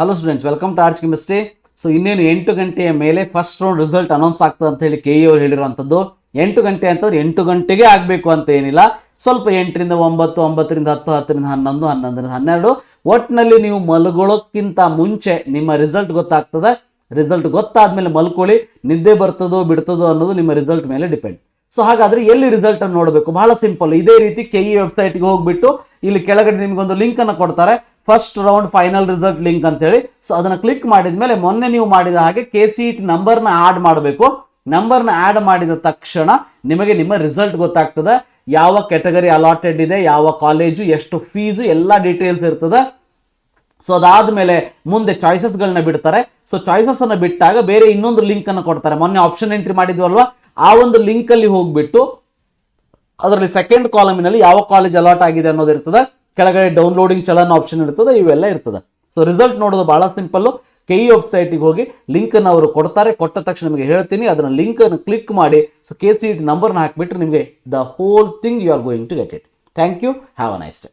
Hello students, welcome to arch chemistry. So ಇನ್ನೇನು 8 ಗಂಟೆಯ ಮೇಲೆ ಫಸ್ಟ್ ರೌಂಡ್ ರಿಸಲ್ಟ್ ಅನೌನ್ಸ್ ಆಗ್ತದೆ ಅಂತ ಹೇಳಿ ಕೆ ಇ ಅವರು ಹೇಳಿರುವಂಥದ್ದು. 8 ಗಂಟೆ ಅಂತಂದ್ರೆ 8 ಗಂಟೆಗೆ ಆಗಬೇಕು ಅಂತ ಏನಿಲ್ಲ. ಸ್ವಲ್ಪ 8ರಿಂದ 9, 9ರಿಂದ 10, 10ರಿಂದ 11, 11ರಿಂದ 12 ಒಟ್ಟಿನಲ್ಲಿ ನೀವು ಮಲಗೋಕ್ಕಿಂತ ಮುಂಚೆ ನಿಮ್ಮ ರಿಸಲ್ಟ್ ಗೊತ್ತಾಗ್ತದೆ. ರಿಸಲ್ಟ್ ಗೊತ್ತಾದ್ಮೇಲೆ ಮಲ್ಕೊಳ್ಳಿ. ನಿದ್ದೆ ಬರ್ತದೋ ಬಿಡ್ತದೋ ಅನ್ನೋದು ನಿಮ್ಮ ರಿಸಲ್ಟ್ ಮೇಲೆ ಡಿಪೆಂಡ್. ಸೊ ಹಾಗಾದ್ರೆ ಎಲ್ಲಿ ರಿಸಲ್ಟ್ ಅನ್ನು ನೋಡಬೇಕು? ಬಹಳ ಸಿಂಪಲ್. ಇದೇ ರೀತಿ ಕೆ ಇ ವೆಬ್ಸೈಟ್ಗೆ ಹೋಗ್ಬಿಟ್ಟು ಇಲ್ಲಿ ಕೆಳಗಡೆ ನಿಮ್ಗೊಂದು ಲಿಂಕ್ ಅನ್ನು ಕೊಡ್ತಾರೆ, first round final result link ಅಂತ ಹೇಳಿ. ಸೊ ಅದನ್ನ ಕ್ಲಿಕ್ ಮಾಡಿದ ಮೇಲೆ ಮೊನ್ನೆ ನೀವು ಮಾಡಿದ ಹಾಗೆ KCET ನಂಬರ್ನ ಆಡ್ ಮಾಡಬೇಕು. ನಂಬರ್ನ ಆಡ್ ಮಾಡಿದ ತಕ್ಷಣ ನಿಮಗೆ ನಿಮ್ಮ ರಿಸಲ್ಟ್ ಗೊತ್ತಾಗ್ತದೆ. ಯಾವ ಕ್ಯಾಟಗರಿ ಅಲಾಟೆಡ್ ಇದೆ, ಯಾವ ಕಾಲೇಜು, ಎಷ್ಟು ಫೀಸು, ಎಲ್ಲ ಡೀಟೇಲ್ಸ್ ಇರ್ತದೆ. ಸೊ ಅದಾದ್ಮೇಲೆ ಮುಂದೆ ಚಾಯ್ಸಸ್ಗಳನ್ನ ಬಿಡ್ತಾರೆ. ಸೊ ಚಾಯ್ಸಸ್ ಅನ್ನು ಬಿಟ್ಟಾಗ ಬೇರೆ ಇನ್ನೊಂದು ಲಿಂಕ್ ಅನ್ನು ಕೊಡ್ತಾರೆ. ಮೊನ್ನೆ ಆಪ್ಷನ್ ಎಂಟ್ರಿ ಮಾಡಿದ್ವಲ್ವಾ, ಆ ಒಂದು ಲಿಂಕ್ ಅಲ್ಲಿ ಹೋಗ್ಬಿಟ್ಟು ಅದರಲ್ಲಿ ಸೆಕೆಂಡ್ ಕಾಲಮಿನಲ್ಲಿ ಯಾವ ಕಾಲೇಜ್ ಅಲಾಟ್ ಆಗಿದೆ ಅನ್ನೋದು ಇರ್ತದೆ. ಕೆಳಗಡೆ ಡೌನ್ಲೋಡಿಂಗ್ ಚಲನ್ ಆಪ್ಷನ್ ಇರ್ತದೆ, ಇವೆಲ್ಲ ಇರ್ತದೆ. ಸೊ ರಿಸಲ್ಟ್ ನೋಡೋದು ಬಹಳ ಸಿಂಪಲ್. ಕೆ ಇ ವೆಬ್ಸೈಟ್ಗೆ ಹೋಗಿ ಲಿಂಕ್ ಅನ್ನು ಅವರು ಕೊಡ್ತಾರೆ. ಕೊಟ್ಟ ತಕ್ಷಣ ನಿಮಗೆ ಹೇಳ್ತೀನಿ, ಅದನ್ನ ಲಿಂಕ್ ಅನ್ನು ಕ್ಲಿಕ್ ಮಾಡಿ ಸೊ KCET ನಂಬರ್ನ ಹಾಕಿಬಿಟ್ರೆ ನಿಮಗೆ the whole thing you are going to get it. Thank you. Have a nice day.